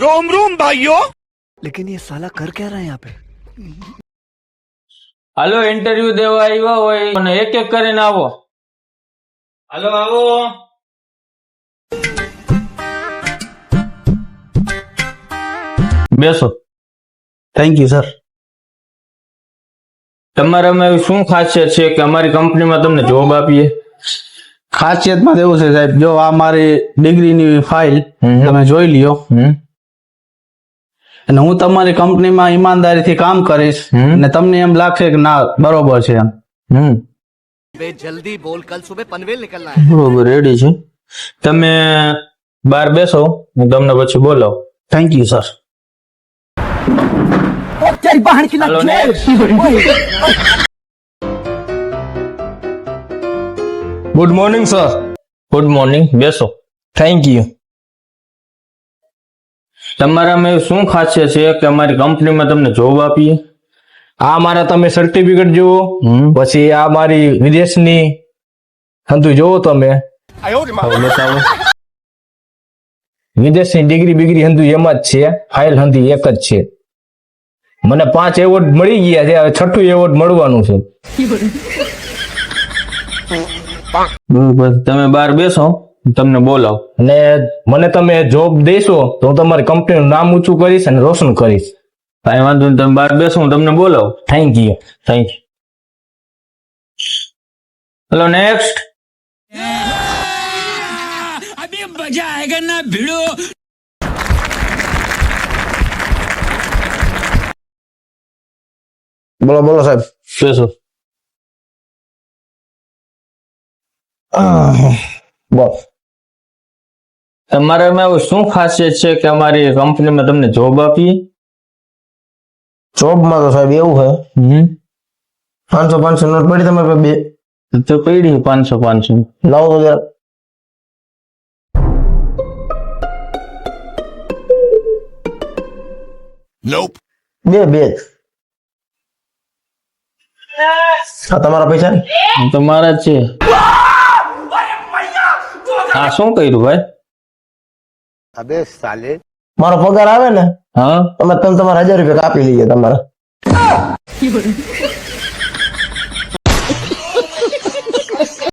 रोम रोम भाइयों। लेकिन ये साला कर क्या रहा है यहाँ पे? હાલો ઇન્ટરવ્યુ દેવા આવ્યા હોય અને એક એક કરીને આવો. હાલો આવો. બેસો. Thank you sir. તમારામાં એવી શું ખાસિયત છે કે અમારી કંપનીમાં તમને જોબ આપીએ? ખાસિયતમાં તો એવું છે સાહેબ, જો આ મારી ડિગ્રીની ફાઇલ તમે જોઈ લ્યો અને હું તમારી કંપનીમાં ઈમાનદારીથી કામ કરીશ અને તમને એમ લાગશે કે ના બરોબર છે એમ. जल्दी बोल, कल सुबह पनवेल निकलना है. બરોબર, રેડી છે. તમે બહાર બેસો, હું તમને પછી બોલાવું. Thank you sir. હાલો next. Good morning sir. Good morning, બેસો. Thank you. તમારામાં એવી શું ખાસિયત છે કે અમારી કંપનીમાં તમને જોબ આપીએ? આ મારા તમે સર્ટિફિકેટ જુઓ, પછી આ મારી વિદેશની હંતુ જોવો તમે. હવે બતાવો. વિદેશની ડિગ્રી બિગ્રી હંતુ એમ જ છે, ફાઇલ હંતી એક જ છે. મને 5 એવોર્ડ મળી ગયા છે, હવે 6ઠું એવોર્ડ મળવાનું છે. બરોબર, તમે બહાર બેસો, હું તમને બોલાવ. અને મને તમે જોબ દેશો તો હું તમારી કંપનીનું નામ ઊંચું કરીશ અને રોશન કરીશ. કાંઈ વાંધો નહીં, તમે બહાર બેસો, હું તમને બોલાવ. Thank you. Thank you. Hello next. अभी मजा आएगा ना भिड़ो. બોલો બોલો સાહેબ. બેસો. બસ. તમારામાં એવું શું ખાસિયત છે કે અમારી કંપનીમાં તમને જોબ આપીએ? જોબમાં તો સાહેબ એવું છે, 500 નોટ પડી તમારે બે તો પડી 500. લાવો તો જરા. Nope. બે હા તમારા પૈસા ને? તમારા જ છે. હા, શું કર્યું ભાઈ? अबे साले. મારો પગાર આવે ને હા, તમે તમારા 1000 રૂપિયા કાપી લઈએ તમારા.